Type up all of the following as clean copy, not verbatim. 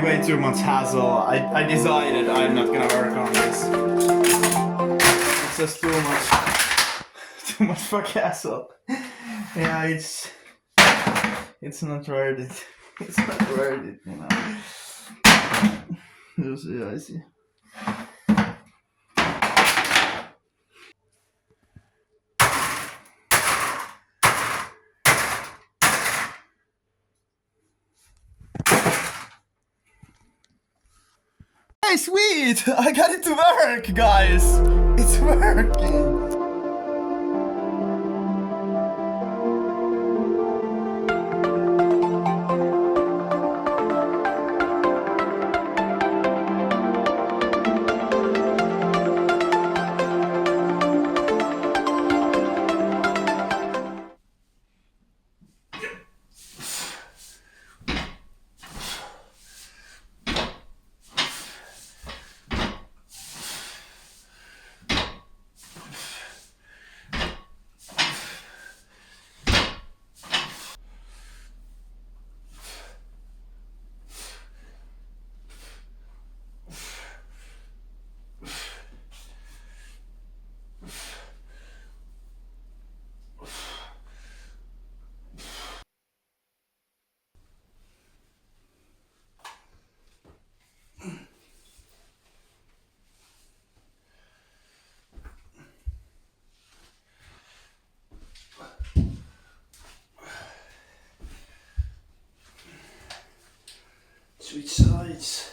way too much hassle. I decided I'm not gonna work on this. It's just too much fuck hassle. Yeah, it's not worth it. It's not worth it, you know. You see, I see. Hey, sweet! I got it to work, guys! It's working! Switch sides.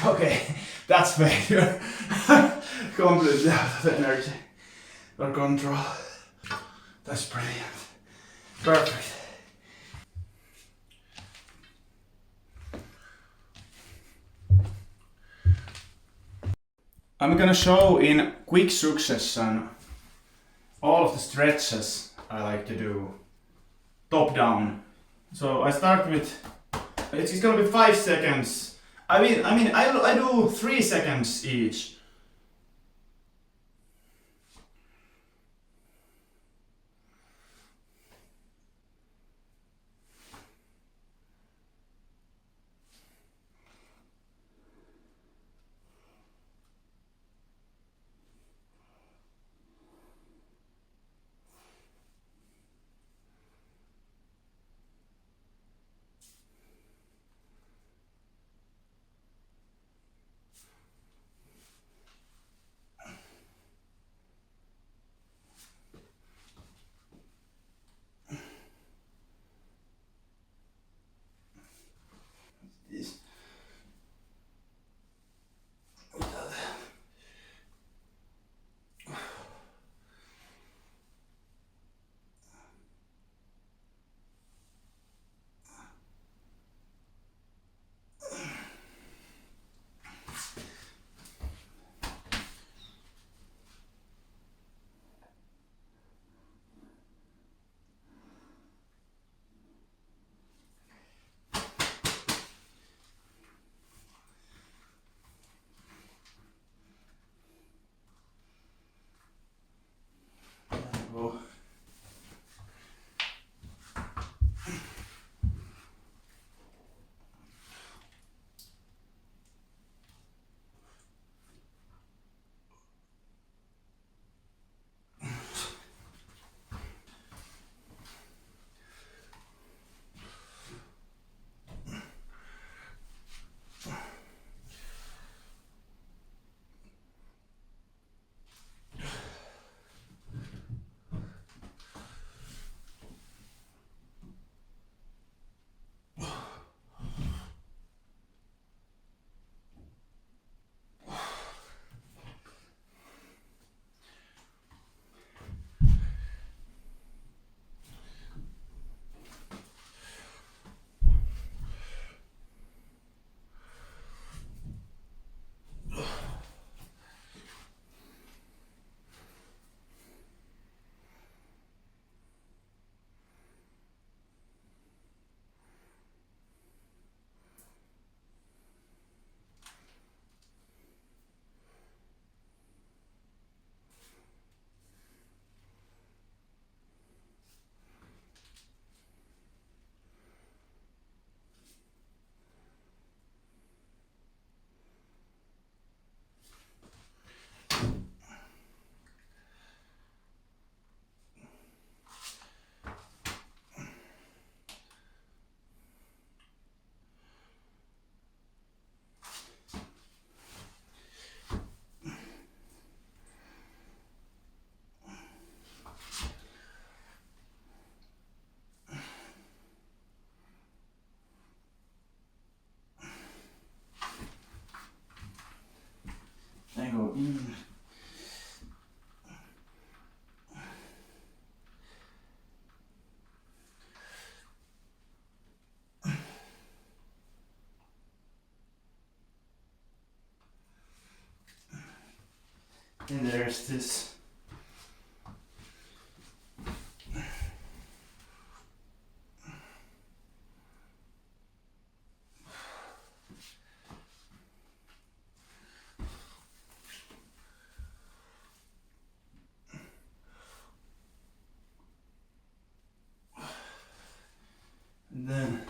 Okay, that's failure. Completely out of energy or control. That's brilliant. Perfect. I'm gonna show in quick succession all of the stretches I like to do top down. So I start with, it's gonna be 5 seconds. I do 3 seconds each. go. And there's this. And then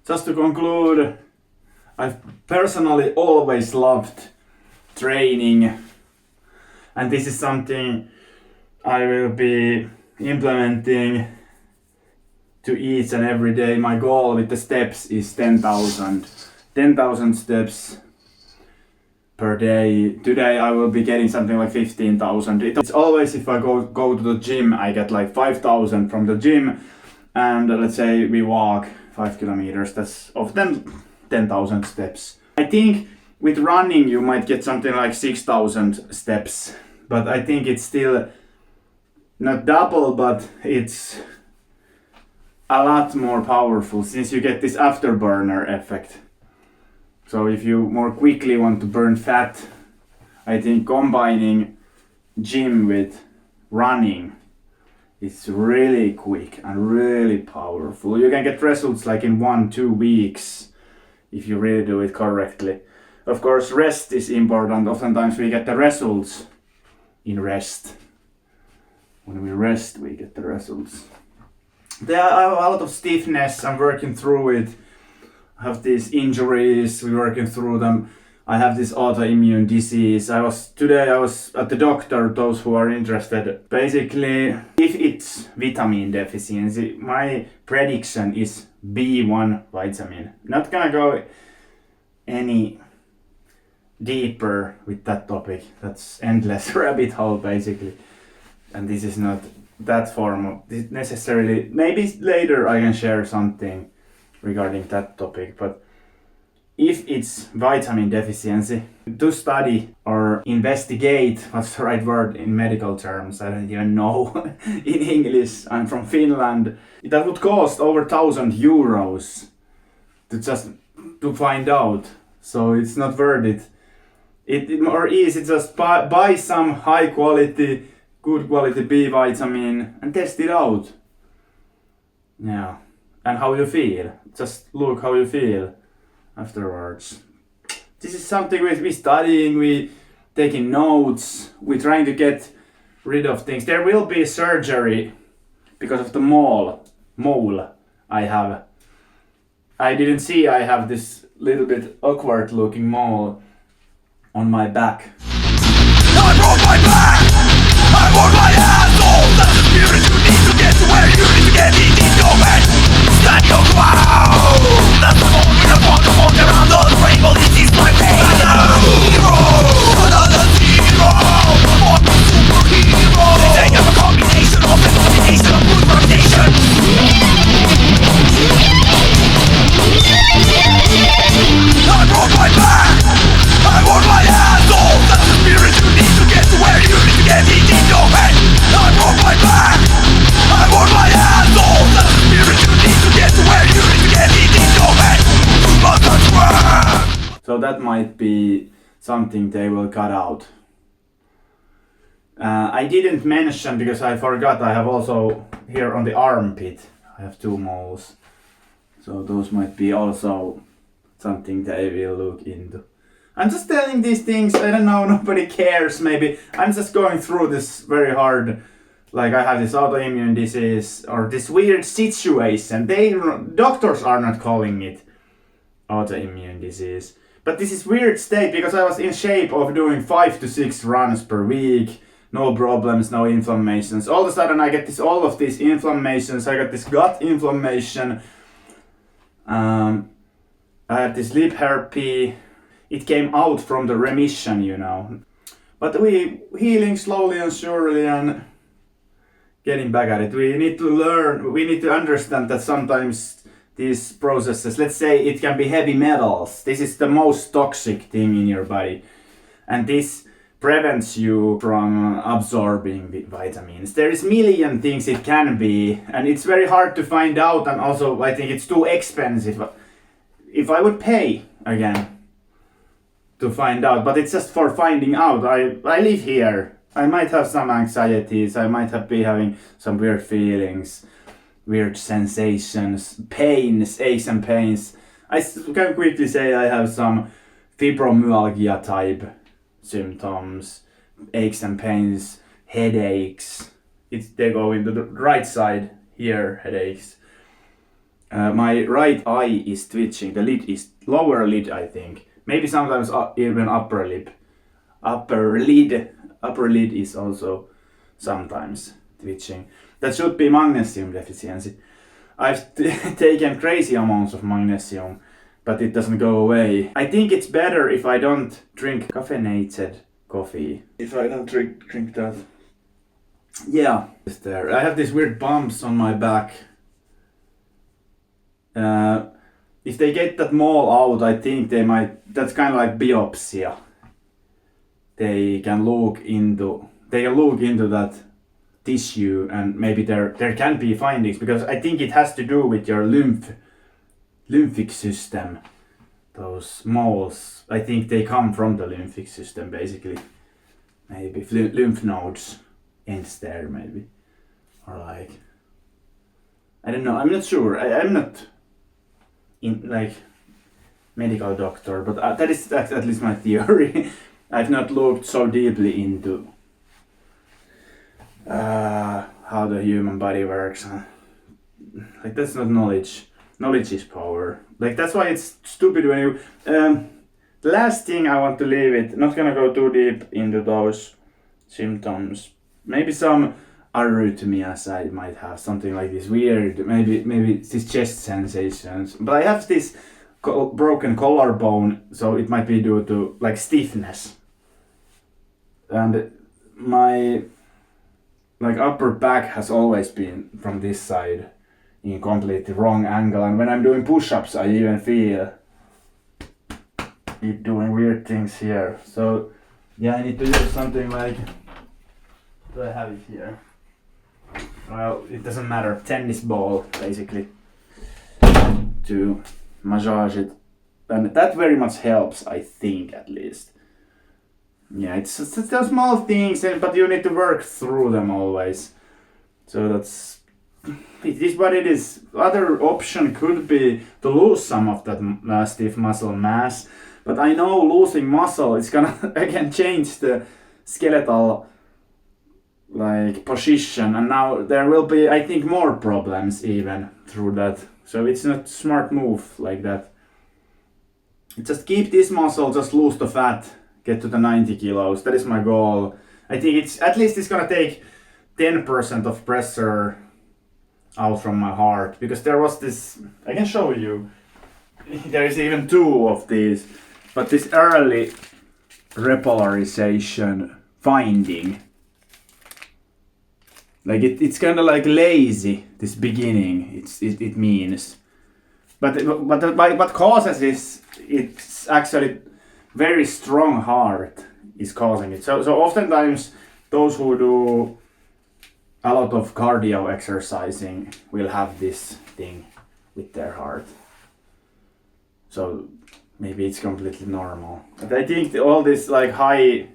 just to conclude, I've personally always loved training, and this is something I will be implementing to each and every day. My goal with the steps is 10,000. 10,000 steps per day. Today I will be getting something like 15,000. It's always, if I go to the gym, I get like 5,000 from the gym, and let's say we walk 5 kilometers, that's often 10,000 steps. I think with running you might get something like 6,000 steps, but I think it's still not double, but it's a lot more powerful since you get this afterburner effect. So if you more quickly want to burn fat, I think combining gym with running is really quick and really powerful. You can get results like in 1-2 weeks if you really do it correctly. Of course, rest is important. Oftentimes we get the results in rest. When we rest, we get the results. There I have a lot of stiffness. I'm working through it. I have these injuries. We're working through them. I have this autoimmune disease. Today I was at the doctor, those who are interested. Basically, if it's vitamin deficiency, my prediction is B1 vitamin. Not gonna go any deeper with that topic. That's endless rabbit hole basically. And this is not that form of this necessarily. Maybe later I can share something regarding that topic, but if it's vitamin deficiency, to study or investigate, what's the right word in medical terms, I don't even know in English, I'm from Finland, that would cost over 1,000 euros to find out, so it's not worth it. It more easy just buy some high quality good quality B vitamin and test it out. Yeah, and how you feel. Just look how you feel afterwards. This is something we studying, we taking notes, we trying to get rid of things. There will be surgery because of the mole I have. I didn't see I have this little bit awkward looking mole on my back. I broke my back! I broke my asshole! That's the spirit you need to get to where you need to get. It in your head! Stand your ground! That's the moment with a point around the rainbow. This is my pain! Another hero! Another zero! More superhero! They have a combination of the combination of good foundation. I broke my back! I broke my asshole! That's the spirit you need to get to where you need to get. It in your head! I broke my back! I broke my asshole! That's the spirit you need to get to where you need to get. It in your head! You must work! So that might be something they will cut out. I didn't mention because I forgot I have also here on the armpit I have 2 moles. So those might be also something they will look into. I'm just telling these things, I don't know, nobody cares maybe. I'm just going through this very hard, like I have this autoimmune disease or this weird situation. Doctors are not calling it autoimmune disease. But this is weird state because I was in shape of doing 5 to 6 runs per week. No problems, no inflammations. All of a sudden I get all of these inflammations. I got this gut inflammation. I had this lip herpes. It came out from the remission, you know. But we healing slowly and surely and getting back at it. We need to learn, we need to understand that sometimes these processes, let's say it can be heavy metals. This is the most toxic thing in your body. And this prevents you from absorbing vitamins. There is million things it can be, and it's very hard to find out, and also I think it's too expensive. If I would pay again to find out, but it's just for finding out. I live here. I might have some anxieties, I might be having some weird feelings, weird sensations, pains, aches and pains. I can quickly say I have some fibromyalgia type symptoms, aches and pains, headaches. They go into the right side here, headaches. My right eye is twitching. The lid is lower lid, I think. Maybe sometimes even upper lid. Upper lid is also sometimes twitching. That should be magnesium deficiency. I've taken crazy amounts of magnesium, but it doesn't go away. I think it's better if I don't drink caffeinated coffee. If I don't drink that. Yeah, it's there. I have these weird bumps on my back. If they get that mole out, I think they might, that's kind of like biopsy. They can look into that tissue and maybe there can be findings, because I think it has to do with your lymphic system. Those moles, I think they come from the lymphic system basically. Maybe lymph nodes ends there maybe, or like, I don't know, I'm not sure. I'm not in like medical doctor, but that's at least my theory. I've not looked so deeply into how the human body works. Like that's not knowledge. Knowledge is power. Like that's why it's stupid when you. The last thing I want to leave it. Not gonna go too deep into those symptoms. Maybe some arrhythmias I might have, something like this weird. Maybe these chest sensations. But I have this broken collarbone, so it might be due to like stiffness. And my like upper back has always been from this side in completely wrong angle, and when I'm doing push-ups I even feel it doing weird things here. So yeah, I need to use something like, do I have it here? Well, it doesn't matter, tennis ball basically, to massage it, and that very much helps, I think, at least. yeah, it's those small things, but you need to work through them always. So it is what it is. Other option could be to lose some of that stiff muscle mass, but I know losing muscle is gonna again change the skeletal like position, and now there will be, I think, more problems even through that. So it's not smart move like that. Just keep this muscle, just lose the fat, get to the 90 kilos. That is my goal. I think it's at least it's gonna take 10% of pressure out from my heart, because there was this, I can show you, there is even 2 of these, but this early repolarization finding, like it's kind of like lazy, this beginning, it means, but what causes this, it's actually very strong heart is causing it. So oftentimes those who do a lot of cardio exercising will have this thing with their heart. So maybe it's completely normal. But I think all this like high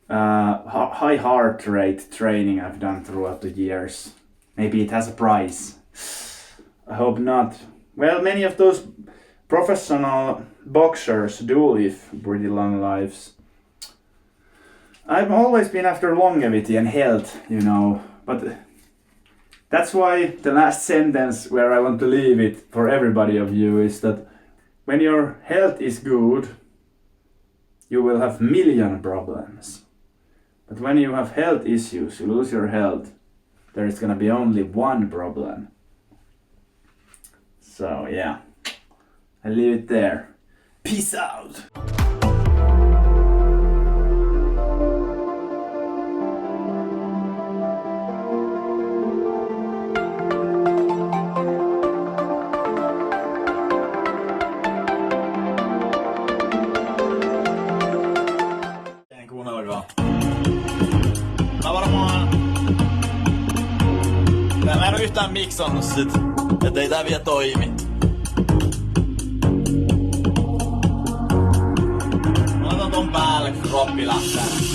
heart rate training I've done throughout the years, maybe it has a price. I hope not. Well, many of those professional boxers do live pretty long lives. I've always been after longevity and health, you know, but that's why the last sentence where I want to leave it for everybody of you is that when your health is good, you will have million problems. But when you have health issues, you lose your health, there is gonna be only one problem. So yeah, I leave it there. Peace out! Mä en oo yhtään miksannut sit, ettei tää vielä toimi. Mä otan ton päälle, kun kroppi lähtee.